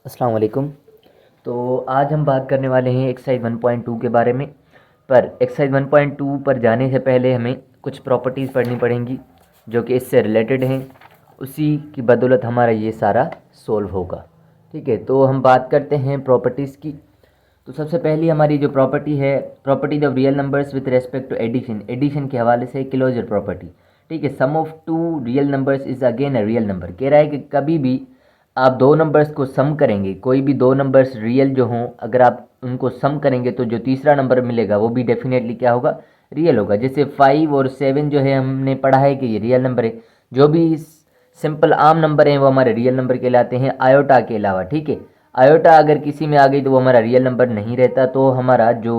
अस्सलाम वालेकुम। तो आज हम बात करने वाले हैं एक्सरसाइज 1.2 के बारे में। पर एक्सरसाइज 1.2 पर जाने से पहले हमें कुछ प्रॉपर्टीज़ पढ़नी पड़ेंगी जो कि इससे रिलेटेड हैं। उसी की बदौलत हमारा ये सारा सोल्व होगा। ठीक है, तो हम बात करते हैं प्रॉपर्टीज़ की। तो सबसे पहली हमारी जो प्रॉपर्टी है, properties of real numbers with respect to addition. Addition के हवाले से क्लोजर प्रॉपर्टी। ठीक है, sum of two real numbers is again a real number. कह रहा है कि कभी भी आप दो नंबर्स को सम करेंगे, कोई भी दो नंबर्स रियल जो हों, अगर आप उनको सम करेंगे तो जो तीसरा नंबर मिलेगा वो भी डेफिनेटली क्या होगा, रियल होगा। जैसे 5 और 7 जो है हमने पढ़ा है कि ये रियल नंबर है। जो भी सिंपल आम नंबर हैं वो हमारे रियल नंबर कहलाते हैं, आयोटा के अलावा। ठीक है, आयोटा अगर किसी में आ गई तो वो हमारा रियल नंबर नहीं रहता। तो हमारा जो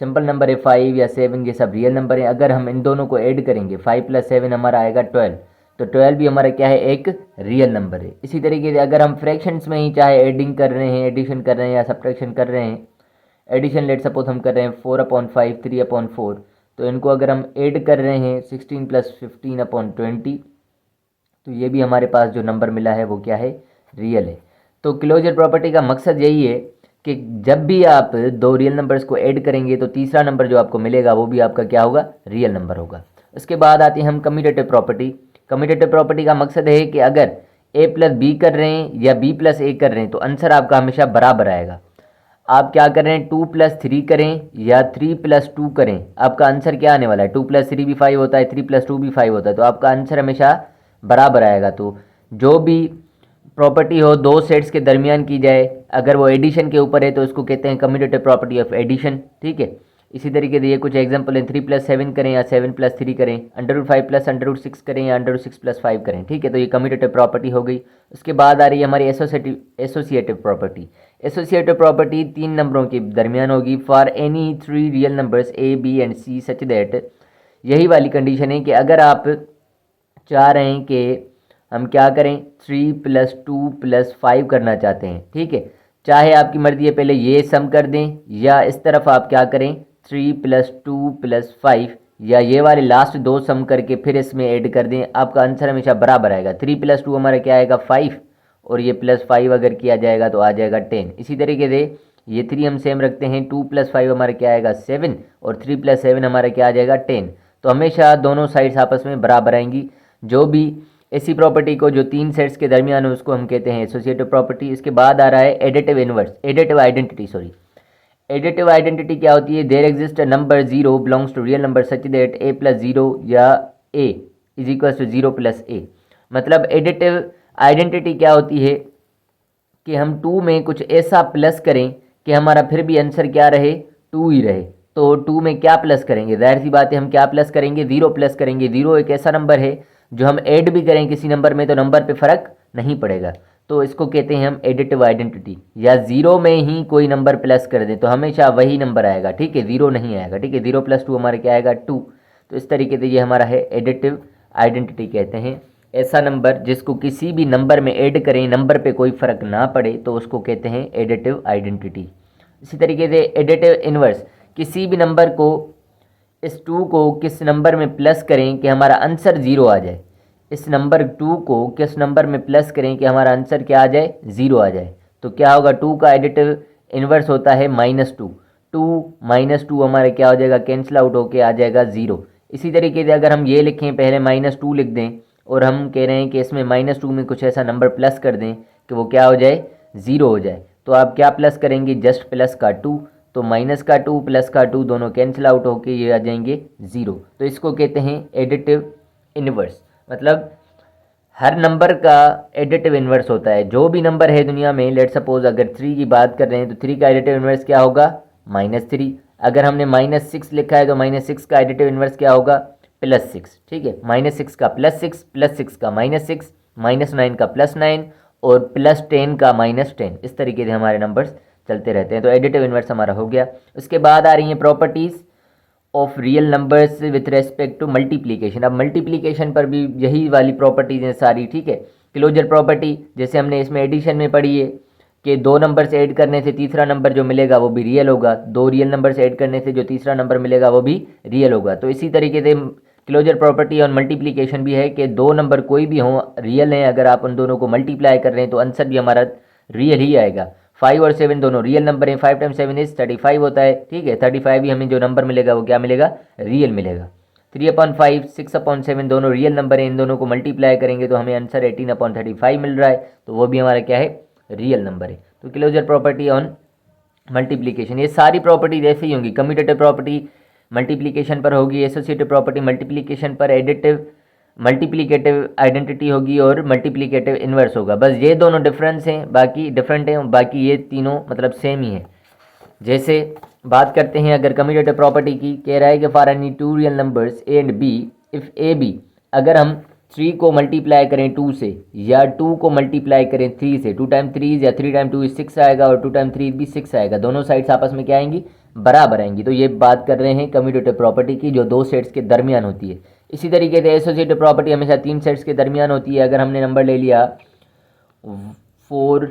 सिंपल नंबर है 5 या 7, ये सब रियल नंबर है। अगर हम इन दोनों को ऐड करेंगे 5 + 7 हमारा आएगा 12। तो 12 भी हमारा क्या है, एक रियल नंबर है। इसी तरीके से अगर हम फ्रैक्शंस में ही चाहे एडिंग कर रहे हैं, एडिशन कर रहे हैं या सब्ट्रैक्शन कर रहे हैं, एडिशन लेट सपोज हम कर रहे हैं 4/5 3/4, तो इनको अगर हम ऐड कर रहे हैं 16 + 15/20, तो ये भी हमारे पास जो नंबर मिला है वो क्या है, रियल है। तो क्लोजर प्रॉपर्टी का मकसद यही है कि जब भी आप दो रियल नंबर्स को ऐड करेंगे तो तीसरा नंबर जो आपको मिलेगा वो भी आपका क्या होगा, रियल नंबर होगा। उसके बाद आती है हम कम्यूटेटिव प्रॉपर्टी। कम्यूटेटिव प्रॉपर्टी का मकसद है कि अगर a + b कर रहे हैं या b + a कर रहे हैं तो आंसर आपका हमेशा बराबर आएगा। आप क्या कर रहे हैं, 2 + 3 करें या 3 + 2 करें, आपका आंसर क्या आने वाला है, 2 + 3 भी 5 होता है, 3 + 2 भी 5 होता है, तो आपका आंसर हमेशा बराबर आएगा। तो जो भी प्रॉपर्टी हो दो सेट्स के दरमियान की जाए, अगर वो एडिशन के ऊपर है तो उसको कहते हैं कम्यूटेटिव प्रॉपर्टी ऑफ एडिशन। ठीक है, इसी तरीके से ये कुछ एग्जांपल हैं, 3 + 7 करें या 7 + 3 करें, √5 + √6 करें या √6 + 5 करें। ठीक है, तो ये कम्यूटेटिव प्रॉपर्टी हो गई। उसके बाद आ रही है हमारी एसोसिएटिव प्रॉपर्टी। एसोसिएटिव प्रॉपर्टी 3 नंबरों के दरमियान होगी। For any 3 real numbers a b and c such that, यही वाली कंडीशन है कि अगर आप चाह रहे हैं कि हम क्या करें, 3 + 2 + 5 करना चाहते हैं। ठीक है, चाहे आपकी मर्जी है पहले ये सम कर दें या इस तरफ आप क्या करें, 3 + 2 + 5, या ये वाले लास्ट दो सम करके फिर इसमें ऐड कर दें, आपका आंसर हमेशा बराबर आएगा। 3 + 2 हमारा क्या आएगा, 5, और ये +5 अगर किया जाएगा तो आ जाएगा 10। इसी तरीके से ये 3 हम सेम रखते हैं, 2 + 5 हमारा क्या आएगा 7, और 3 + 7 हमारा क्या आ जाएगा 10। तो हमेशा दोनों साइड्स आपस में बराबर आएंगी। जो भी ऐसी प्रॉपर्टी को जो तीन सेट्स के दरमियान है उसको हम कहते हैं एसोसिएटिव प्रॉपर्टी। इसके बाद आ रहा है additive inverse, additive identity, sorry. Additive identity क्या होती है, there exist a number 0 belongs to real number such that a + 0 या a = 0 + a। मतलब एडिटिव आइडेंटिटी क्या होती है कि हम 2 में कुछ ऐसा प्लस करें कि हमारा फिर भी आंसर क्या रहे, 2 ही रहे। तो 2 में क्या प्लस करेंगे, जाहिर सी बात है हम क्या प्लस करेंगे, 0 प्लस करेंगे। 0 एक ऐसा नंबर है जो हम ऐड भी करें किसी नंबर में तो नंबर पे फ़र्क नहीं पड़ेगा। तो इसको कहते हैं हम एडिटिव आइडेंटिटी। या 0 में ही कोई नंबर प्लस कर दें तो हमेशा वही नंबर आएगा। ठीक है, 0 नहीं आएगा। ठीक है, 0 + 2 हमारा क्या आएगा, 2। तो इस तरीके से ये हमारा है एडिटिव आइडेंटिटी कहते हैं ऐसा नंबर जिसको किसी भी नंबर में ऐड करें नंबर पे कोई फ़र्क ना पड़े तो उसको कहते हैं एडिटिव आइडेंटिटी। इसी तरीके से एडिटिव इनवर्स, किसी भी नंबर को, इस 2 को किस नंबर में प्लस करें कि हमारा आंसर 0 आ जाए। इस नंबर 2 को किस नंबर में प्लस करें कि हमारा आंसर क्या आ जाए, 0 आ जाए। तो क्या होगा, 2 का एडिटिव इनवर्स होता है -2। 2 - 2 हमारा क्या हो जाएगा, कैंसिल आउट होके आ जाएगा 0। इसी तरीके से अगर हम ये लिखें, पहले -2 लिख दें और हम कह रहे हैं कि इसमें -2 में कुछ ऐसा नंबर प्लस कर दें कि वो क्या हो जाए, 0 हो जाए, तो आप क्या प्लस करेंगे, जस्ट प्लस का 2। तो माइनस का 2 प्लस का 2 दोनों कैंसिल आउट होके ये आ जाएंगे 0। तो इसको कहते हैं एडिटिव इनवर्स। मतलब हर नंबर का एडिटिव इनवर्स होता है। जो भी नंबर है दुनिया में, लेट सपोज अगर 3 की बात कर रहे हैं तो 3 का एडिटिव इनवर्स क्या होगा, -3। अगर हमने -6 लिखा है तो -6 का एडिटिव इनवर्स क्या होगा, +6। ठीक है, -6 का +6, +6 का -6, -9 का +9 और +10 का -10। इस तरीके से हमारे नंबर्स चलते रहते हैं। तो एडिटिव इनवर्स हमारा हो गया। उसके बाद आ रही हैं properties of real numbers with respect to multiplication. अब मल्टीप्लिकेशन पर भी यही वाली प्रॉपर्टीज़ हैं सारी। ठीक है, क्लोजर प्रॉपर्टी जैसे हमने इसमें एडिशन में पढ़ी है कि दो नंबर से ऐड करने से तीसरा नंबर जो मिलेगा वो भी रियल होगा, दो रियल नंबर से ऐड करने से जो तीसरा नंबर मिलेगा वो भी रियल होगा। तो इसी तरीके से क्लोजर प्रॉपर्टी और मल्टीप्लिकेशन भी है कि दो नंबर कोई भी हों रियल हैं, अगर आप उन दोनों को मल्टीप्लाई कर रहे हैं तो आंसर भी हमारा रियल ही आएगा। 5 और 7 दोनों रियल नंबर हैं, 5 टाइम्स 7 इज 35 होता है, ठीक है। 35 ही हमें जो नंबर मिलेगा वो क्या मिलेगा, रियल मिलेगा। 3/5 6/7 दोनों रियल नंबर हैं, इन दोनों को मल्टीप्लाई करेंगे तो हमें आंसर 18/35 मिल रहा है, तो वो भी हमारा क्या है, रियल नंबर है। तो क्लोजर प्रॉपर्टी ऑन मल्टीप्लीकेशन, ये सारी प्रॉपर्टीज ऐसे ही होंगी। कम्यूटेटिव प्रॉपर्टी मल्टीप्लीकेशन पर होगी, एसोसिएटिव प्रॉपर्टी मल्टीप्लीकेशन पर, एडिटिव मल्टीप्लिकेटिव आइडेंटिटी होगी और मल्टीप्लिकेटिव इन्वर्स होगा। बस ये दोनों डिफरेंस हैं, बाकी डिफरेंट हैं, बाकी ये तीनों मतलब सेम ही है। जैसे बात करते हैं अगर कम्यूटेटिव प्रॉपर्टी की, कह रहा है कि for any two real numbers A and B if A B, अगर हम 3 को मल्टीप्लाई करें 2 से या 2 को मल्टीप्लाई करें 3 से, 2 टाइम 3 या 3 टाइम 2 6 आएगा और 2 टाइम 3 भी 6 आएगा, दोनों साइड्स आपस में क्या आएंगी, बराबर आएंगी। तो ये बात कर रहे हैं कम्यूटेटिव प्रॉपर्टी की जो दो सेट्स के दरमियान होती है। इसी तरीके से एसोसिएटिव प्रॉपर्टी हमेशा 3 सेट्स के दरमियान होती है। अगर हमने नंबर ले लिया 4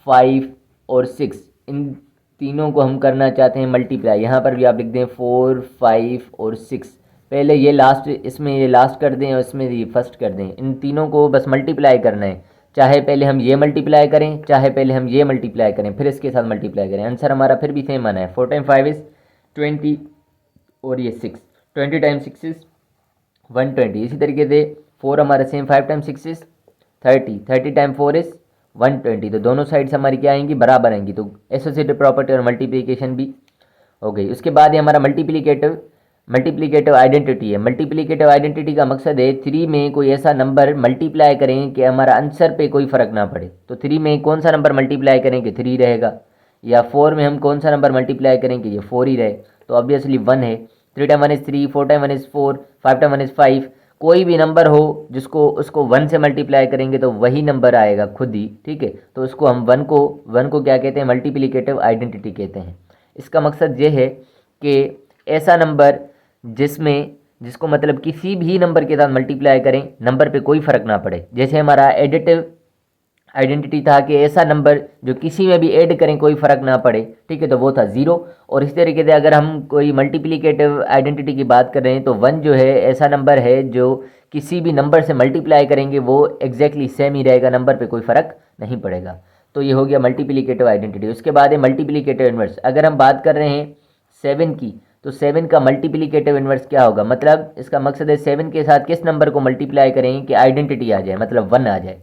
5 और 6, इन तीनों को हम करना चाहते हैं मल्टीप्लाई, यहाँ पर भी आप लिख दें 4 5 और 6, पहले ये लास्ट, इसमें ये लास्ट कर दें और इसमें ये फर्स्ट कर दें, इन तीनों को बस मल्टीप्लाई करना है। चाहे पहले हम ये मल्टीप्लाई करें, चाहे पहले हम ये मल्टीप्लाई करें, फिर इसके साथ मल्टीप्लाई करें, आंसर हमारा फिर भी सेम आना है। 4 टाइम 5 इज़ 20 और ये 6, 20 टाइम 6 इज़ 120। इसी तरीके से 4 हमारा same, 5 time 6 is 30, 30 time 4 is 120। तो दोनों साइड्स हमारी क्या आएंगी, बराबर आएंगी। तो एसोसिएटिव प्रॉपर्टी और मल्टीप्लिकेशन भी हो गई। उसके बाद ये हमारा मल्टीप्लिकेटिव आइडेंटिटी है। मल्टीप्लिकेटिव आइडेंटिटी का मकसद है 3 में कोई ऐसा नंबर मल्टीप्लाई करें कि हमारा आंसर पे कोई फ़र्क ना पड़े। तो 3 में कौन सा नंबर मल्टीप्लाई करें कि 3 रहेगा, या 4 में हम कौन सा नंबर मल्टीप्लाई करें कि ये 4 ही रहे, तो ऑब्वियसली 1 है। 3 time 1 is 3, 4 time 1 is 4, 5 time 1 is 5। कोई भी नंबर हो जिसको उसको 1 से मल्टीप्लाई करेंगे तो वही नंबर आएगा खुद ही, ठीक है। तो उसको हम 1 को क्या कहते हैं, मल्टीप्लिकेटिव आइडेंटिटी कहते हैं। इसका मकसद ये है कि ऐसा नंबर जिसको मतलब किसी भी नंबर के साथ मल्टीप्लाई करें, नंबर पे कोई फ़र्क ना पड़े। जैसे हमारा एडिटिव आइडेंटिटी था कि ऐसा नंबर जो किसी में भी ऐड करें कोई फ़र्क ना पड़े, ठीक है, तो वो था 0। और इस तरीके से अगर हम कोई मल्टीप्लिकेटिव आइडेंटिटी की बात कर रहे हैं तो 1 जो है ऐसा नंबर है जो किसी भी नंबर से मल्टीप्लाई करेंगे वो एग्जैक्टली सेम ही रहेगा, नंबर पे कोई फ़र्क नहीं पड़ेगा। तो ये हो गया मल्टीप्लिकेटिव आइडेंटिटी। उसके बाद है मल्टीप्लिकेटिव इन्वर्स। अगर हम बात कर रहे हैं 7 की, तो 7 का मल्टीप्लिकेटिव इन्वर्स क्या होगा, मतलब इसका मकसद है 7 के साथ किस नंबर को मल्टीप्लाई करें कि आइडेंटिटी आ जाए, मतलब 1 आ जाए।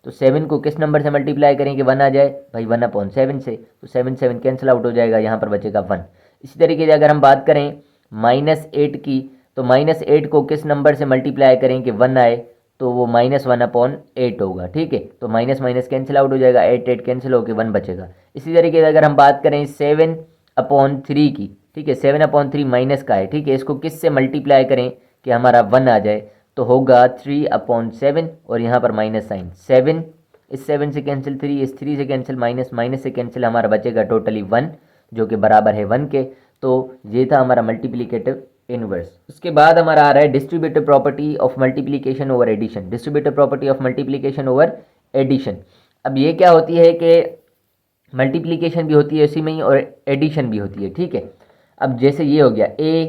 तो 7 को किस नंबर से मल्टीप्लाई करें कि 1 आ जाए, भाई 1/7 से। तो 7 कैंसिल आउट हो जाएगा, यहाँ पर बचेगा 1। इसी तरीके से अगर हम बात करें -8 की, तो -8 को किस नंबर से मल्टीप्लाई करें कि 1 आए, तो वो -1/8 होगा, ठीक है। तो माइनस माइनस कैंसिल आउट हो जाएगा, 8 कैंसिल होकर 1 बचेगा। इसी तरीके से अगर हम बात करें 7/3 की, ठीक है, 7/3 माइनस का है, ठीक है, इसको किस से मल्टीप्लाई करें कि हमारा 1 आ जाए, तो होगा 3/7 और यहाँ पर माइनस साइन, 7 इस 7 से कैंसिल, 3 इस 3 से कैंसिल, माइनस माइनस से कैंसिल, हमारा बचेगा टोटली 1 जो कि बराबर है 1 के। तो ये था हमारा मल्टीप्लिकेटिव इनवर्स। उसके बाद हमारा आ रहा है distributive property of multiplication over addition. Distributive property of multiplication over addition, अब ये क्या होती है कि मल्टीप्लिकेशन भी होती है इसी में ही और एडिशन भी होती है, ठीक है। अब जैसे ये हो गया a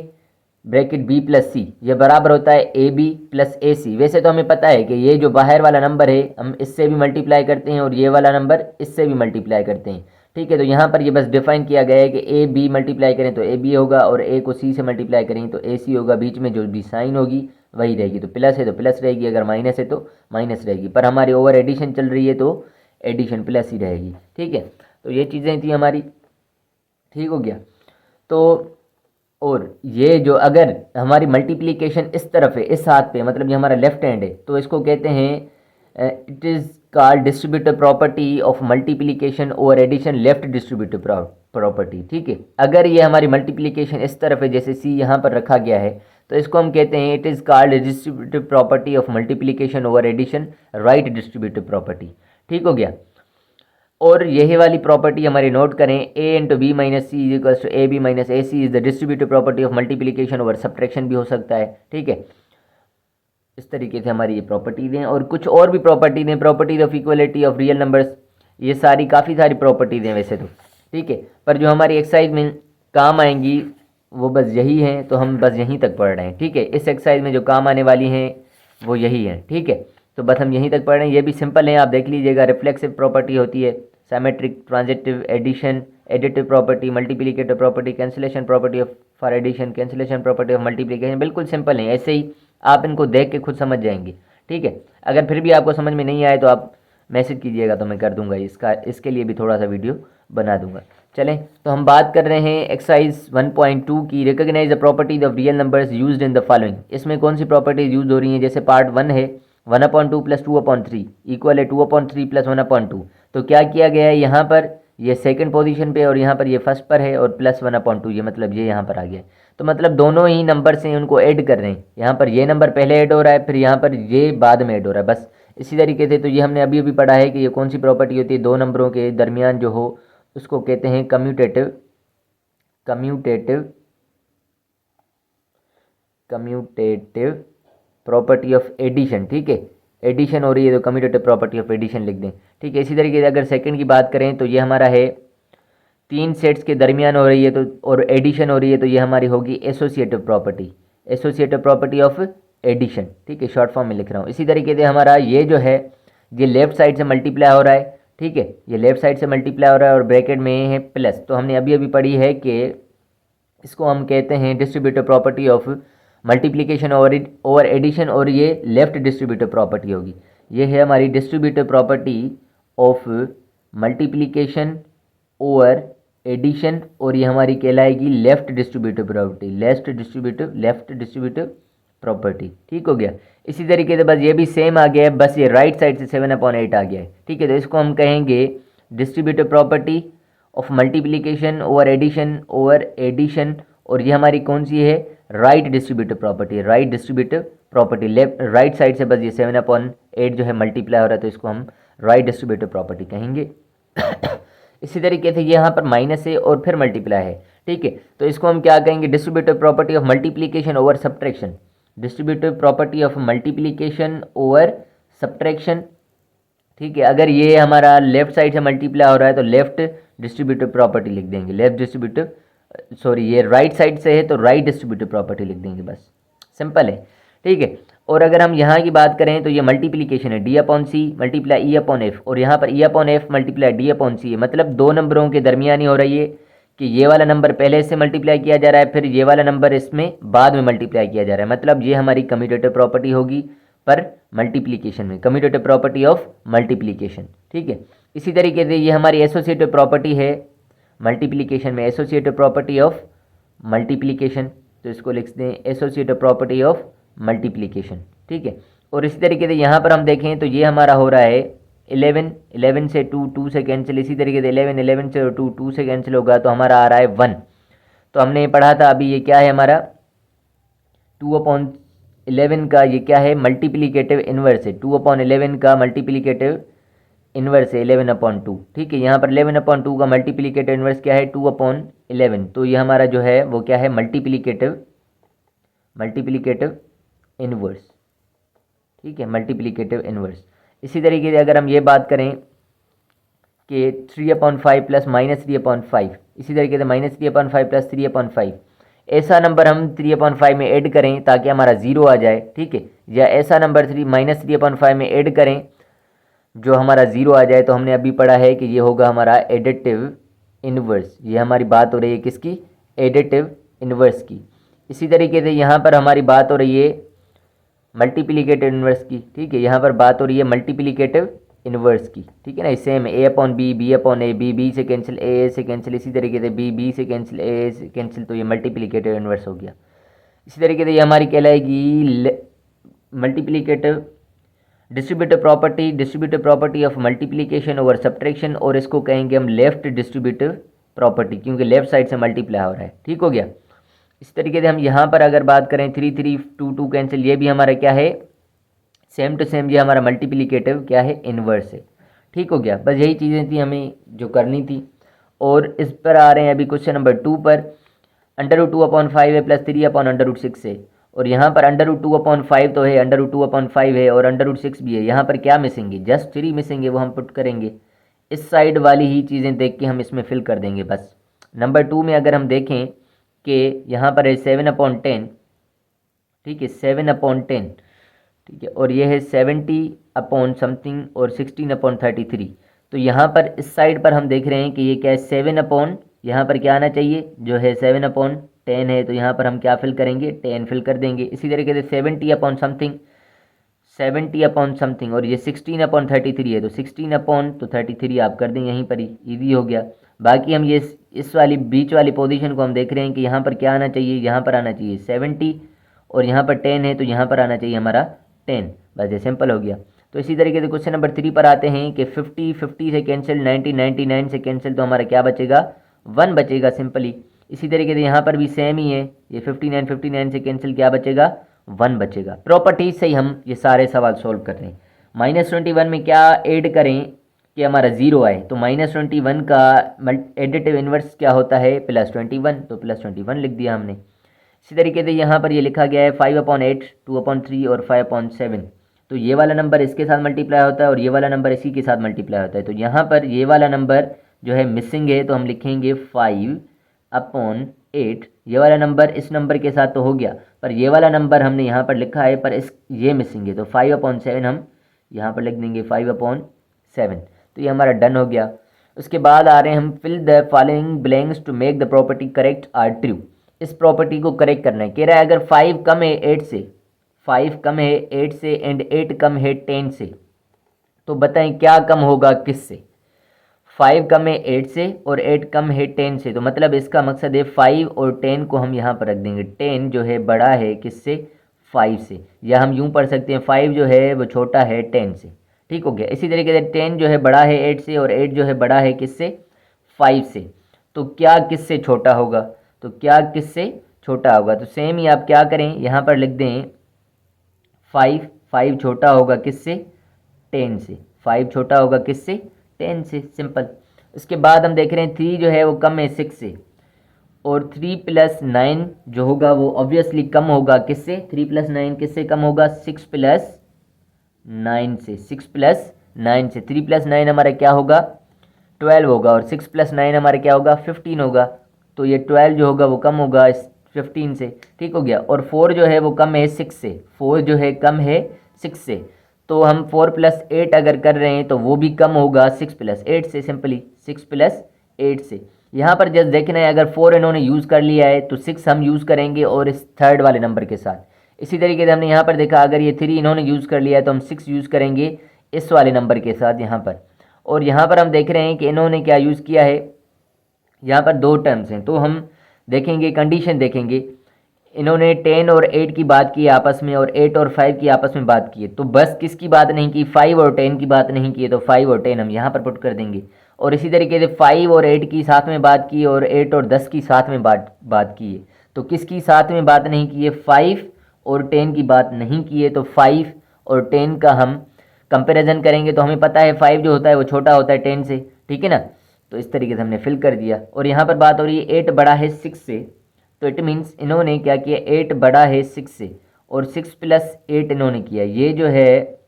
ब्रैकेट b प्लस सी, ये बराबर होता है ab प्लस ए सी। वैसे तो हमें पता है कि ये जो बाहर वाला नंबर है हम इससे भी मल्टीप्लाई करते हैं और ये वाला नंबर इससे भी मल्टीप्लाई करते हैं, ठीक है। तो यहाँ पर ये बस डिफाइन किया गया है कि ए बी मल्टीप्लाई करें तो ए बी होगा और ए को सी से मल्टीप्लाई करें तो ए सी होगा, बीच में जो भी साइन होगी वही रहेगी। तो प्लस है तो प्लस रहेगी, अगर माइनस है तो माइनस रहेगी, पर हमारी ओवर एडिशन चल रही है तो एडिशन प्लस ही रहेगी, ठीक है। तो ये चीज़ें थी हमारी, ठीक हो गया। तो और ये जो अगर हमारी मल्टीप्लिकेशन इस तरफ है, इस हाथ पे, मतलब ये हमारा लेफ्ट हैंड है, तो इसको कहते हैं it is called distributive property of multiplication और एडिशन लेफ्ट डिस्ट्रीब्यूटिव प्रॉपर्टी, ठीक है। अगर ये हमारी मल्टीप्लिकेशन इस तरफ है, जैसे सी यहाँ पर रखा गया है, तो इसको हम कहते हैं it is called distributive property of multiplication over addition right distributive property, ठीक हो गया। और यही वाली प्रॉपर्टी हमारी नोट करें, a into B minus C is equals to A B minus A C is the distributive property of multiplication over subtraction भी हो सकता है, ठीक है। इस तरीके से हमारी ये प्रॉपर्टीज हैं और कुछ और भी प्रॉपर्टीज हैं, properties of equality of real numbers, ये सारी काफ़ी सारी प्रॉपर्टीज हैं वैसे तो, ठीक है। पर जो हमारी एक्सरसाइज में काम आएंगी वो बस यही हैं, तो हम बस यहीं तक पढ़ रहे हैं, ठीक है। इस एक्सरसाइज में जो काम आने वाली हैं वो यही हैं, ठीक है। तो बस हम यहीं तक पढ़ रहे हैं, ये भी सिंपल है, आप देख लीजिएगा। रिफ्लेक्सिव प्रॉपर्टी होती है, symmetric, transitive, addition, additive property, multiplicative property, cancellation property of for addition, cancellation property of multiplication. बिल्कुल सिंपल है, ऐसे ही आप इनको देख के खुद समझ जाएंगे। ठीक है, अगर फिर भी आपको समझ में नहीं आए तो आप मैसेज कीजिएगा तो मैं कर दूंगा, इसके लिए भी थोड़ा सा वीडियो बना दूंगा। चलें, तो हम बात कर रहे हैं एक्सरसाइज 1.2 की, recognise the properties of real numbers used in the following. इसमें कौन सी प्रॉपर्टीज यूज हो रही हैं? जैसे पार्ट 1 है 1/2 प्लस 2/3 इक्वल है 2/3 प्लस 1/2। तो क्या किया गया है यहाँ पर, ये सेकंड पोजीशन पे और यहाँ पर ये फर्स्ट पर है, और प्लस 1/2 ये मतलब ये यहाँ पर आ गया। तो मतलब दोनों ही नंबर से उनको ऐड कर रहे हैं। यहाँ पर ये नंबर पहले ऐड हो रहा है, फिर यहाँ पर ये बाद में ऐड हो रहा है, बस इसी तरीके से। तो ये हमने अभी अभी पढ़ा है कि ये कौन सी प्रॉपर्टी होती है, दो नंबरों के दरमियान जो हो उसको कहते हैं कम्यूटेटिव प्रॉपर्टी ऑफ एडिशन। ठीक है, एडिशन हो रही है तो कम्यूटेटिव प्रॉपर्टी ऑफ एडिशन लिख दें। ठीक है, इसी तरीके से अगर सेकंड की बात करें तो ये हमारा है 3 सेट्स के दरमियान हो रही है तो, और एडिशन हो रही है तो ये हमारी होगी एसोसिएटिव प्रॉपर्टी ऑफ एडिशन। ठीक है, शॉर्ट फॉर्म में लिख रहा हूँ। इसी तरीके से हमारा ये जो है ये लेफ्ट साइड से मल्टीप्लाई हो रहा है। ठीक है, ये लेफ्ट साइड से मल्टीप्लाई हो रहा है और ब्रैकेट में है प्लस। तो हमने अभी अभी पढ़ी है कि इसको हम कहते हैं distributive property of multiplication over addition, और ये लेफ्ट डिस्ट्रीब्यूटिव प्रॉपर्टी होगी। ये है हमारी distributive property of multiplication over addition, और ये हमारी कहलाएगी left distributive property, left distributive property. ठीक हो गया। इसी तरीके से बस ये भी सेम आ गया है, बस ये राइट साइड से 7/8 आ गया है। ठीक है, तो इसको हम कहेंगे distributive property of multiplication over addition, और ये हमारी कौन सी है? Right distributive property. Left right side से बस ये 7/8 जो है मल्टीप्लाई हो रहा है, तो इसको हम राइट डिस्ट्रीब्यूटिव प्रॉपर्टी कहेंगे। इसी तरीके से यहाँ पर माइनस है और फिर मल्टीप्लाई है। ठीक है, तो इसको हम क्या कहेंगे? Distributive property of multiplication over subtraction. ठीक है, अगर ये हमारा लेफ्ट साइड से मल्टीप्लाई हो रहा है तो लेफ्ट डिस्ट्रीब्यूटिव प्रॉपर्टी लिख देंगे। ये राइट साइड से है तो राइट डिस्ट्रीब्यूटिव प्रॉपर्टी लिख देंगे, बस सिंपल है। ठीक है, और अगर हम यहाँ की बात करें तो ये मल्टीप्लिकेशन है D/C मल्टीप्लाई E/F, और यहाँ पर E/F मल्टीप्लाई D/C है। मतलब दो नंबरों के दरमियान ही हो रही है कि ये वाला नंबर पहले इससे मल्टीप्लाई किया जा रहा है, फिर ये वाला नंबर इसमें बाद में मल्टीप्लाई किया जा रहा है। मतलब ये हमारी कम्यूटेटिव प्रॉपर्टी होगी पर मल्टीप्लिकेशन में, कम्यूटेटिव प्रॉपर्टी ऑफ मल्टीप्लिकेशन। ठीक है, इसी तरीके से ये हमारी एसोसिएटिव प्रॉपर्टी है मल्टीप्लिकेशन में, एसोसिएटिव प्रॉपर्टी ऑफ मल्टीप्लिकेशन, तो इसको लिख दें एसोसिएटिव प्रॉपर्टी ऑफ मल्टीप्लिकेशन। ठीक है, और इसी तरीके से यहाँ पर हम देखें तो ये हमारा हो रहा है 11 से 2 से कैंसिल। इसी तरीके से 11 से 2 से कैंसिल होगा तो हमारा आ रहा है 1। तो हमने पढ़ा था अभी, ये क्या है हमारा 2/11 का, ये क्या है? मल्टीप्लिकेटिव इन्वर्स है। 2/11 का मल्टीप्लिकेटिव इन्वर्स है 11/2। ठीक है, यहाँ पर 11/2 का मल्टीप्लिकेटिव इन्वर्स क्या है? 2/11। तो ये हमारा जो है वो क्या है? Multiplicative inverse. ठीक है, मल्टीप्लिकेटिव इन्वर्स। इसी तरीके से अगर हम ये बात करें कि 3/5 प्लस -3/5, इसी तरीके से -3/5 प्लस 3/5, ऐसा नंबर हम 3/5 में ऐड करें ताकि हमारा 0 आ जाए। ठीक है, या ऐसा नंबर -3/5 में ऐड करें जो हमारा 0 आ जाए, तो हमने अभी पढ़ा है कि ये होगा हमारा एडिटिव इन्वर्स। ये हमारी बात हो रही है किसकी? एडिटिव इन्वर्स की। इसी तरीके से यहाँ पर हमारी बात हो रही है मल्टीप्लिकेटिव इन्वर्स की। ठीक है, यहाँ पर बात हो रही है मल्टीप्लिकेटिव इन्वर्स की। ठीक है ना, सेम A/B, B/A, B से कैंसिल, A से कैंसिल, इसी तरीके से B से कैंसिल, A से कैंसिल, तो ये मल्टीप्लिकेटिव इन्वर्स हो गया। इसी तरीके से ये हमारी कहलाएगी multiplicative distributive property of multiplication over subtraction, और इसको कहेंगे हम लेफ्ट डिस्ट्रीब्यूटिव प्रॉपर्टी, क्योंकि लेफ्ट साइड से मल्टीप्लाई हो रहा है। ठीक हो गया। इस तरीके से हम यहाँ पर अगर बात करें 3 2 कैंसिल, ये भी हमारा क्या है? सेम टू सेम, ये हमारा मल्टीप्लिकेटिव क्या है? इन्वर्स है। ठीक हो गया। बस यही चीज़ें थी हमें जो करनी थी। और इस पर आ रहे हैं अभी क्वेश्चन नंबर 2 पर। √2/5 है प्लस 3/√6 है, और यहाँ पर √2/5 तो है, √2/5 है और √6 भी है। यहाँ पर क्या मिसिंग है? जस्ट 3 मिसिंग है, वो हम पुट करेंगे। इस साइड वाली ही चीज़ें देख के हम इसमें फिल कर देंगे बस। नंबर 2 में अगर हम देखें कि यहाँ पर है 7/10, ठीक है, 7/10, ठीक है, और ये है 70 अपॉन समथिंग और 16/33। तो यहाँ पर इस साइड पर हम देख रहे हैं कि ये क्या है 7 अपॉन, यहाँ पर क्या आना चाहिए जो है 7/10 है, तो यहाँ पर हम क्या फिल करेंगे 10 फिल कर देंगे। इसी तरीके से 70/समथिंग और ये 16/33 है, तो 16/33 आप कर दें यहीं पर ही, ईजी हो गया। बाकी हम ये इस वाली बीच वाली पोजीशन को हम देख रहे हैं कि यहाँ पर क्या आना चाहिए, यहाँ पर आना चाहिए 70 और यहाँ पर 10 है तो यहाँ पर आना चाहिए हमारा 10, बस ये सिंपल हो गया। तो इसी तरीके से क्वेश्चन नंबर 3 पर आते हैं कि 50 से कैंसिल, 99 से कैंसिल, तो हमारा क्या बचेगा 1 बचेगा सिंपली। इसी तरीके से यहाँ पर भी सेम ही है, ये 59 से कैंसिल क्या बचेगा 1 बचेगा। प्रॉपर्टीज से ही हम ये सारे सवाल सोल्व कर रहे हैं। -21 में क्या ऐड करें कि हमारा 0 आए, तो -21 का एडिटिव इन्वर्स क्या होता है +21, तो +21 लिख दिया हमने। इसी तरीके से यहाँ पर ये लिखा गया है 5/8, 2/3 और 5/7, तो ये वाला नंबर इसके साथ मल्टीप्लाई होता है और ये वाला नंबर इसी के साथ मल्टीप्लाई होता है। तो यहाँ पर ये वाला नंबर जो है मिसिंग है, तो हम लिखेंगे 5/8। ये वाला नंबर इस नंबर के साथ तो हो गया, पर ये वाला नंबर हमने यहाँ पर लिखा है पर इस ये मिसिंग है, तो 5/7 हम यहाँ पर लिख देंगे 5/7। तो ये हमारा डन हो गया। उसके बाद आ रहे हैं हम fill the following blanks to make the property correct or true. इस प्रॉपर्टी को करेक्ट करना है। कह रहा है अगर 5 कम है 8 से, 5 कम है 8 से एंड 8 कम है 10 से, तो बताएं क्या कम होगा किससे। 5 कम है 8 से और 8 कम है 10 से, तो मतलब इसका मकसद है 5 और 10 को हम यहाँ पर रख देंगे। 10 जो है बड़ा है किससे 5 से, या हम यूँ पढ़ सकते हैं 5 जो है वो छोटा है 10 से। ठीक हो गया। इसी तरीके से 10 जो है बड़ा है 8 से और 8 जो है बड़ा है किससे 5 से, तो क्या किससे छोटा होगा, तो क्या किससे छोटा होगा। तो सेम ही आप क्या करें यहाँ पर लिख दें 5 छोटा होगा किससे 10 से, 5 छोटा होगा किससे 10 से, सिंपल। उसके बाद हम देख रहे हैं 3 जो है वो कम है 6 से, और 3 + 9 जो होगा वो ऑब्वियसली कम होगा किससे, 3 + 9 किससे कम होगा 6 + 9 से, 6 + 9 से। 3 + 9 हमारा क्या होगा 12 होगा और 6 + 9 हमारा क्या होगा 15 होगा, तो ये 12 जो होगा वो कम होगा इस 15 से। ठीक हो गया। और 4 जो है वो कम है 6 से, 4 जो है कम है 6 से, तो हम 4 + 8 अगर कर रहे हैं तो वो भी कम होगा 6 + 8 से, सिंपली 6 + 8 से। यहाँ पर जस्ट देखना है अगर 4 इन्होंने यूज़ कर लिया है तो 6 हम यूज़ करेंगे और इस थर्ड वाले नंबर के साथ। इसी तरीके से हमने यहाँ पर देखा अगर ये 3 इन्होंने यूज़ कर लिया है तो हम 6 यूज़ करेंगे इस वाले नंबर के साथ यहाँ पर। और यहाँ पर हम देख रहे हैं कि इन्होंने क्या यूज़ किया है, यहाँ पर 2 टर्म्स हैं, तो हम देखेंगे कंडीशन देखेंगे। इन्होंने 10 और 8 की बात की आपस में और 8 और 5 की आपस में बात की है, तो बस किसकी बात नहीं की 5 और 10 की बात नहीं की है, तो 5 और 10 हम यहाँ पर पुट कर देंगे। और इसी तरीके से 5 और 8 की साथ में बात की और 8 और 10 की साथ में बात की है, तो किसकी साथ में बात नहीं की है 5 और 10 की बात नहीं की है, तो 5 और 10 का हम कंपेरिजन करेंगे तो हमें पता है 5 जो होता है वो छोटा होता है 10 से, ठीक है ना। तो इस तरीके से हमने फिल कर दिया। और यहाँ पर बात हो रही है 8 बड़ा है 6 से, तो इट मीन्स इन्होंने क्या किया 8 बड़ा है 6 से और 6 + 8 इन्होंने किया, ये जो है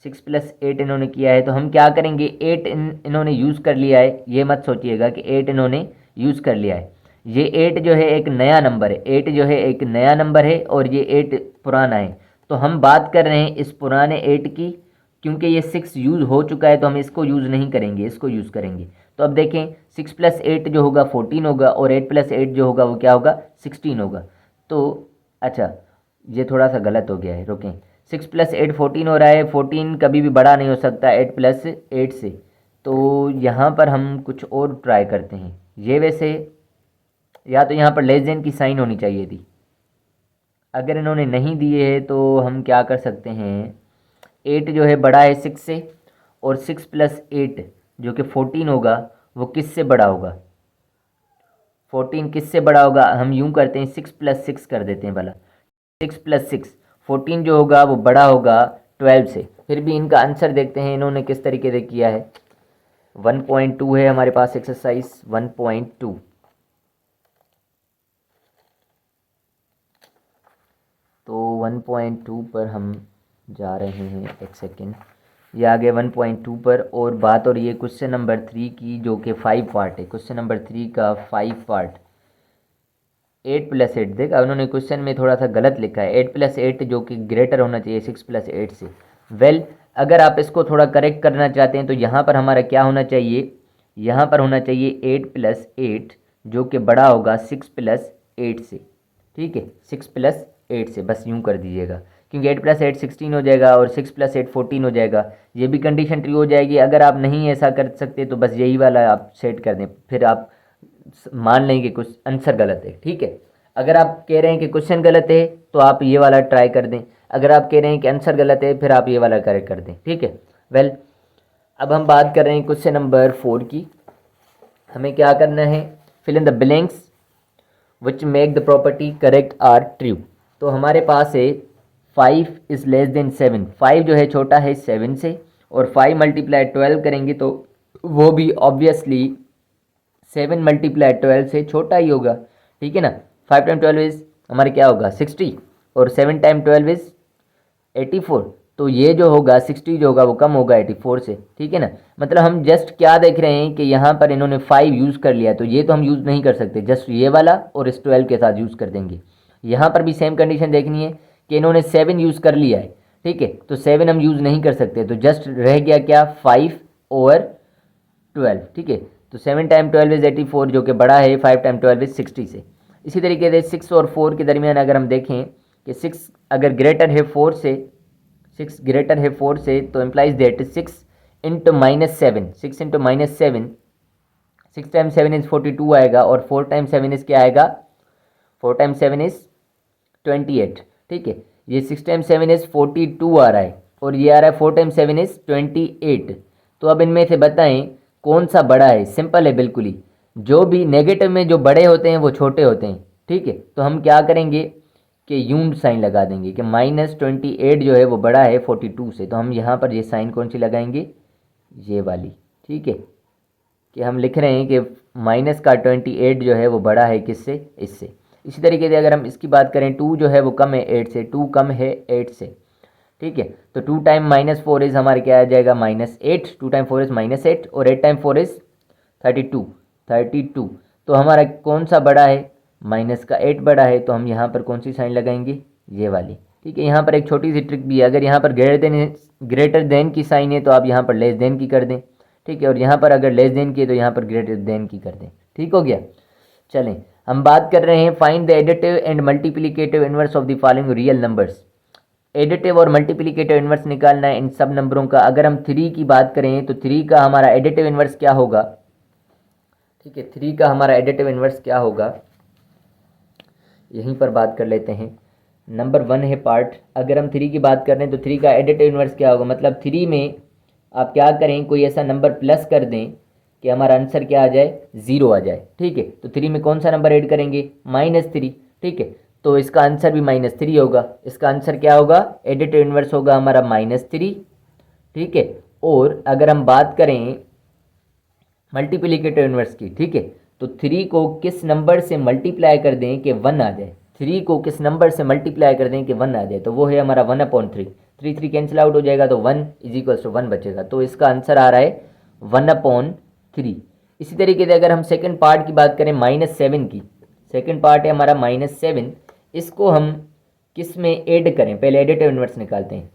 6 + 8 इन्होंने किया है, तो हम क्या करेंगे 8 इन्होंने यूज़ कर लिया है, ये मत सोचिएगा कि 8 इन्होंने यूज़ कर लिया है। ये 8 जो है एक नया नंबर है, 8 जो है एक नया नंबर है और ये 8 पुराना है, तो हम बात कर रहे हैं इस पुराने 8 की, क्योंकि ये 6 यूज़ हो चुका है तो हम इसको यूज़ नहीं करेंगे, इसको यूज़ करेंगे। तो अब देखें 6 + 8 जो होगा 14 होगा और 8 + 8 जो होगा वो क्या होगा 16 होगा। तो अच्छा ये थोड़ा सा गलत हो गया है, रुकें। 6 + 8 14 हो रहा है, 14 कभी भी बड़ा नहीं हो सकता 8 + 8 से, तो यहाँ पर हम कुछ और ट्राई करते हैं। ये वैसे या तो यहाँ पर लेस देन की साइन होनी चाहिए थी, अगर इन्होंने नहीं दिए है तो हम क्या कर सकते हैं 8 जो है बड़ा है 6 से और 6 + 8 जो कि 14 होगा वो किससे बड़ा होगा, 14 किससे बड़ा होगा, हम यूं करते हैं 6 + 6 कर देते हैं भला। 6 + 6 14 जो होगा वो बड़ा होगा 12 से। फिर भी इनका आंसर देखते हैं इन्होंने किस तरीके से किया है। 1.2 है हमारे पास एक्सरसाइज 1.2। तो 1.2 पर हम जा रहे हैं, एक सेकेंड, ये आ गए 1.2 पर। और बात हो रही है क्वेश्चन नंबर 3 की जो कि 5 पार्ट है। क्वेश्चन नंबर 3 का 5 पार्ट 8 + 8, देखा उन्होंने क्वेश्चन में थोड़ा सा गलत लिखा है, 8 + 8 जो कि ग्रेटर होना चाहिए 6 + 8 से। वेल अगर आप इसको थोड़ा करेक्ट करना चाहते हैं तो यहाँ पर हमारा क्या होना चाहिए, यहाँ पर होना चाहिए 8+8 जो कि बड़ा होगा 6+8 से, ठीक है, 6+8 से, बस यूँ कर दीजिएगा क्योंकि 8+8 16 हो जाएगा और 6+8 14 हो जाएगा। ये भी कंडीशन ट्रू हो जाएगी। अगर आप नहीं ऐसा कर सकते तो बस यही वाला आप सेट कर दें, फिर आप मान लें कि कुछ आंसर गलत है, ठीक है। अगर आप कह रहे हैं कि क्वेश्चन गलत है तो आप ये वाला ट्राई कर दें, अगर आप कह रहे हैं कि आंसर गलत है फिर आप ये वाला करेक्ट कर दें, ठीक है। वेल, अब हम बात कर रहे हैं क्वेश्चन नंबर 4 की। हमें क्या करना है, fill in the blanks which make the property correct or true. तो हमारे पास है 5 इज़ लेस देन 7, 5 जो है छोटा है 7 से, और 5 मल्टीप्लाई 12 करेंगे तो वो भी ऑब्वियसली 7 मल्टीप्लाई 12 से छोटा ही होगा, ठीक है ना। 5 टाइम 12 इज़ हमारे क्या होगा 60, और 7 टाइम 12 इज़ 84, तो ये जो होगा 60 जो होगा वो कम होगा 84 से, ठीक है ना। मतलब हम जस्ट क्या देख रहे हैं कि यहाँ पर इन्होंने 5 यूज़ कर लिया, तो ये तो हम यूज़ नहीं कर सकते, जस्ट ये वाला और इस 12 के साथ यूज़ कर देंगे। यहाँ पर भी सेम कंडीशन देखनी है कि इन्होंने 7 यूज़ कर लिया है, ठीक है, तो 7 हम यूज़ नहीं कर सकते, तो जस्ट रह गया क्या 5 और 12, ठीक है। तो 7 टाइम 12 इज़ 84 जो कि बड़ा है 5 टाइम 12 इज़ 60 से। इसी तरीके से 6 और 4 के दरमियान अगर हम देखें कि 6 अगर ग्रेटर है 4 से, 6 ग्रेटर है 4 से, तो implies that 6 into -7, 6 into -7, 6 time 7 is 42 आएगा, और 4 टाइम 7 इज़ क्या आएगा, 4 टाइम 7 इज़ 28, ठीक है। ये 6 टाइम 7 इज़ 42 आ रहा है, और ये आ रहा है 4 टाइम 7 इज़ 28। तो अब इनमें से बताएं कौन सा बड़ा है। सिंपल है बिल्कुल ही, जो भी नेगेटिव में जो बड़े होते हैं वो छोटे होते हैं, ठीक है। तो हम क्या करेंगे कि यून साइन लगा देंगे कि -28 जो है वो बड़ा है 42 से, तो हम यहाँ पर ये साइन कौन सी लगाएंगे, ये वाली, ठीक है, कि हम लिख रहे हैं कि -28 जो है वो बड़ा है किससे, इससे। इसी तरीके से अगर हम इसकी बात करें 2 जो है वो कम है 8 से, 2 कम है 8 से, ठीक है। तो 2 टाइम -4 इज़ हमारे क्या आ जाएगा -8, 2 टाइम 4 इज़ -8, और 8 टाइम 4 इज़ 32। तो हमारा कौन सा बड़ा है, -8 बड़ा है, तो हम यहाँ पर कौन सी साइन लगाएंगे, ये वाली, ठीक है। यहाँ पर एक छोटी सी ट्रिक भी है, अगर यहाँ पर ग्रेटर देन की साइन है तो आप यहाँ पर लेस देन की कर दें, ठीक है, और यहाँ पर अगर लेस देन की है तो यहाँ पर ग्रेटर देन की कर दें, ठीक हो गया। चलें, हम बात कर रहे हैं find the additive and multiplicative inverse of the following real numbers. Additive और मल्टीप्लिकेटिव इनवर्स निकालना है इन सब नंबरों का। अगर हम 3 की बात करें तो 3 का हमारा एडिटिव इनवर्स क्या होगा, ठीक है, 3 का हमारा एडिटिव इनवर्स क्या होगा, यहीं पर बात कर लेते हैं। नंबर 1 है पार्ट, अगर हम 3 की बात कर रहे हैं तो 3 का एडिटिव इनवर्स क्या होगा, मतलब 3 में आप क्या करें, कोई ऐसा नंबर प्लस कर दें कि हमारा आंसर क्या आ जाए, 0 आ जाए, ठीक है। तो 3 में कौन सा नंबर ऐड करेंगे, -3, ठीक है, तो इसका आंसर भी -3 होगा। इसका आंसर क्या होगा, एडिटिव इनवर्स होगा हमारा -3, ठीक है। और अगर हम बात करें मल्टीप्लिकेटिव इनवर्स की, ठीक है, तो 3 को किस नंबर से मल्टीप्लाई कर दें कि 1 आ जाए, 3 को किस नंबर से मल्टीप्लाई कर दें कि 1 आ जाए, तो वो है हमारा 1/3। 3 कैंसिल आउट हो जाएगा तो 1 = 1 बचेगा, तो इसका आंसर आ रहा है 1/3। इसी तरीके से अगर हम सेकंड पार्ट की बात करें -7 की, सेकंड पार्ट है हमारा -7, इसको हम किस में ऐड करें, पहले एडिटिव इनवर्स निकालते हैं।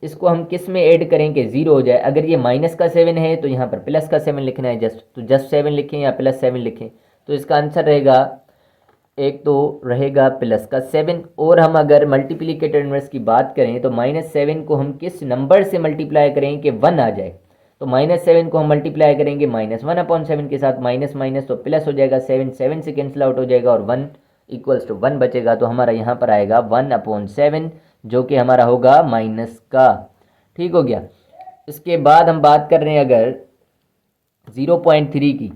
इसको हम किस में ऐड करें कि 0 हो जाए। अगर ये -7 है तो यहाँ पर +7 लिखना है, तो जस्ट 7 लिखें या +7 लिखें, तो इसका आंसर रहेगा, एक तो रहेगा +7। और हम अगर मल्टीप्लिकेटिव इनवर्स की बात करें तो -7 को हम किस नंबर से मल्टीप्लाई करें कि 1 आ जाए, तो -7 को हम मल्टीप्लाई करेंगे -1/7 के साथ, माइनस माइनस तो प्लस हो जाएगा, 7 से कैंसिल आउट हो जाएगा और 1 = 1 बचेगा। तो हमारा यहाँ पर आएगा 1/7 जो कि हमारा होगा माइनस का, ठीक हो गया। इसके बाद हम बात कर रहे हैं अगर 0.3 की,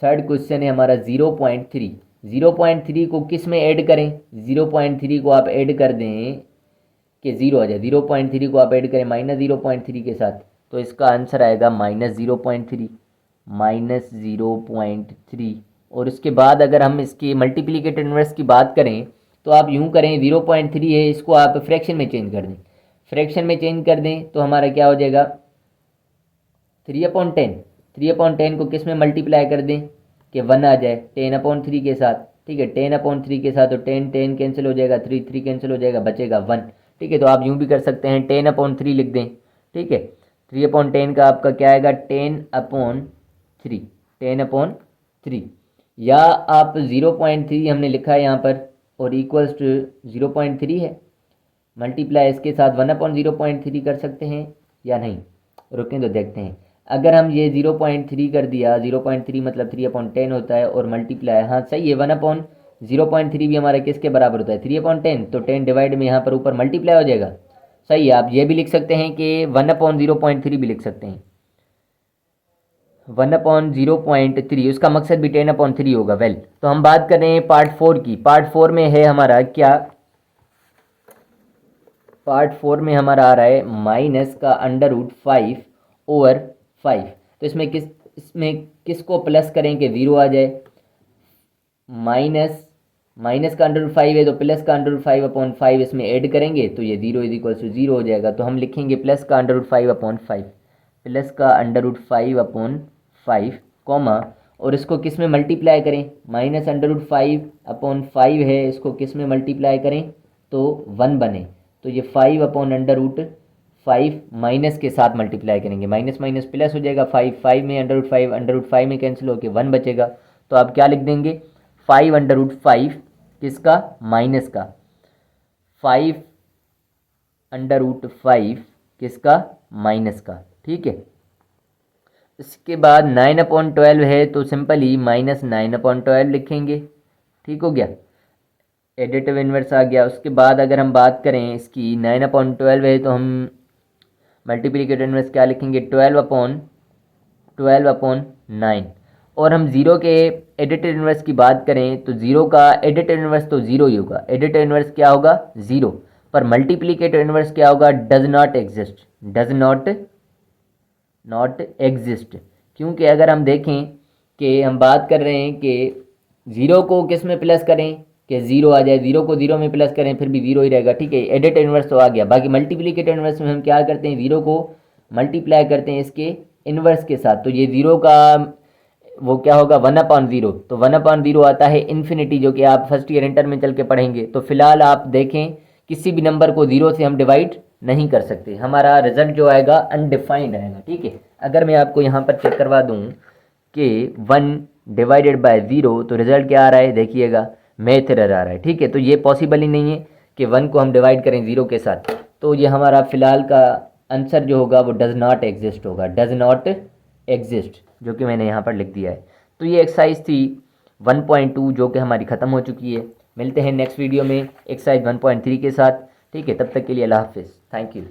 थर्ड क्वेश्चन है हमारा 0.3 को किस में ऐड करें, 0.3 को आप ऐड कर दें कि 0 आ जाए, 0.3 को आप ऐड करें -0.3 के साथ, तो इसका आंसर आएगा -0.3। और इसके बाद अगर हम इसकी मल्टीप्लिकेटिव इनवर्स की बात करें तो आप यूं करें, 0.3 है, इसको आप फ्रैक्शन में चेंज कर दें, फ्रैक्शन में चेंज कर दें तो हमारा क्या हो जाएगा 3/10। 3/10 को किस में मल्टीप्लाई कर दें कि 1 आ जाए, 10/3 के साथ, ठीक है, 10/3 के साथ, तो 10 कैंसिल हो जाएगा, 3 कैंसिल हो जाएगा, बचेगा 1, ठीक है। तो आप यूं भी कर सकते हैं 10/3 लिख दें, ठीक है। 3/10 का आपका क्या आएगा, 10/3, 10/3, या आप 0.3 हमने लिखा है यहाँ पर और इक्वल्स टू 0.3 है, मल्टीप्लाई इसके साथ 1/0.3 कर सकते हैं या नहीं, रुकें तो देखते हैं। अगर हम ये 0.3 कर दिया, 0.3 मतलब 3/10 होता है और मल्टीप्लाई, हाँ सही है, 1/0.3 भी हमारा किसके बराबर होता है, 3/10, तो 10 डिवाइड में यहाँ पर ऊपर मल्टीप्लाई हो जाएगा। सही है, आप ये भी लिख सकते हैं कि 1/0.3 भी लिख सकते हैं, 1/0.3, उसका मकसद भी 10/3 होगा। वेल, तो हम बात कर रहे हैं पार्ट 4 की। पार्ट 4 में है हमारा क्या, पार्ट 4 में हमारा आ रहा है माइनस का √5/5। तो इसमें किसको प्लस करें कि 0 आ जाए, माइनस का √5 है तो प्लस का √5/5 इसमें ऐड करेंगे तो ये 0 = 0 हो जाएगा। तो हम लिखेंगे प्लस का √5/5, प्लस का √5/5 कॉमा, और इसको किस में मल्टीप्लाई करें, माइनस √5/5 है, इसको किस में मल्टीप्लाई करें तो 1 बने, तो ये 5/√5 माइनस के साथ मल्टीप्लाई करेंगे, माइनस माइनस प्लस हो जाएगा, 5 में √5 में कैंसिल होकर 1 बचेगा। तो आप क्या लिख देंगे, 5/5 किसका, माइनस का, 5/5 किसका, माइनस का। ठीक है, इसके बाद 9/12 है तो सिंपली -9/12 लिखेंगे। ठीक हो गया, एडिटिव इन्वर्स आ गया। उसके बाद अगर हम बात करें इसकी, 9/12 है तो हम मल्टीप्लिकेटिव इन्वर्स क्या लिखेंगे, 12/9। और हम ज़ीरो के एडिटिव इन्वर्स की बात करें तो ज़ीरो का एडिटिव इन्वर्स तो ज़ीरो ही होगा, एडिटिव इन्वर्स क्या होगा, ज़ीरो, पर मल्टीप्लिकेटिव इन्वर्स क्या होगा, डज नॉट एग्जिस्ट। क्योंकि अगर हम देखें कि हम बात कर रहे हैं कि ज़ीरो को किस में प्लस करें कि ज़ीरो आ जाए, ज़ीरो को ज़ीरो में प्लस करें फिर भी ज़ीरो ही रहेगा। ठीक है, एडिटिव इन्वर्स तो आ गया। बाकी मल्टीप्लिकेटिव इन्वर्स में हम क्या करते हैं, ज़ीरो को मल्टीप्लाई करते हैं इसके इन्वर्स के साथ, तो ये ज़ीरो का वो क्या होगा, 1/0, तो 1/0 आता है इन्फिनिटी, जो कि आप फर्स्ट ईयर इंटर में चल के पढ़ेंगे। तो फिलहाल आप देखें किसी भी नंबर को 0 से हम डिवाइड नहीं कर सकते, हमारा रिजल्ट जो आएगा अनडिफाइंड आएगा। ठीक है, अगर मैं आपको यहाँ पर चेक करवा दूँ कि 1/0 तो रिजल्ट क्या आ रहा है, देखिएगा मैथ एरर आ रहा है। ठीक है, तो ये पॉसिबल ही नहीं है कि 1 को हम डिवाइड करें 0 के साथ, तो ये हमारा फ़िलहाल का आंसर जो होगा वो डज़ नॉट एग्जिस्ट होगा, डज़ नॉट एग्जिस्ट, जो कि मैंने यहाँ पर लिख दिया है। तो ये एक्सरसाइज थी 1.2 जो कि हमारी ख़त्म हो चुकी है। मिलते हैं नेक्स्ट वीडियो में एक्सरसाइज 1.3 के साथ। ठीक है, तब तक के लिए अल्लाह हाफिज़, थैंक यू।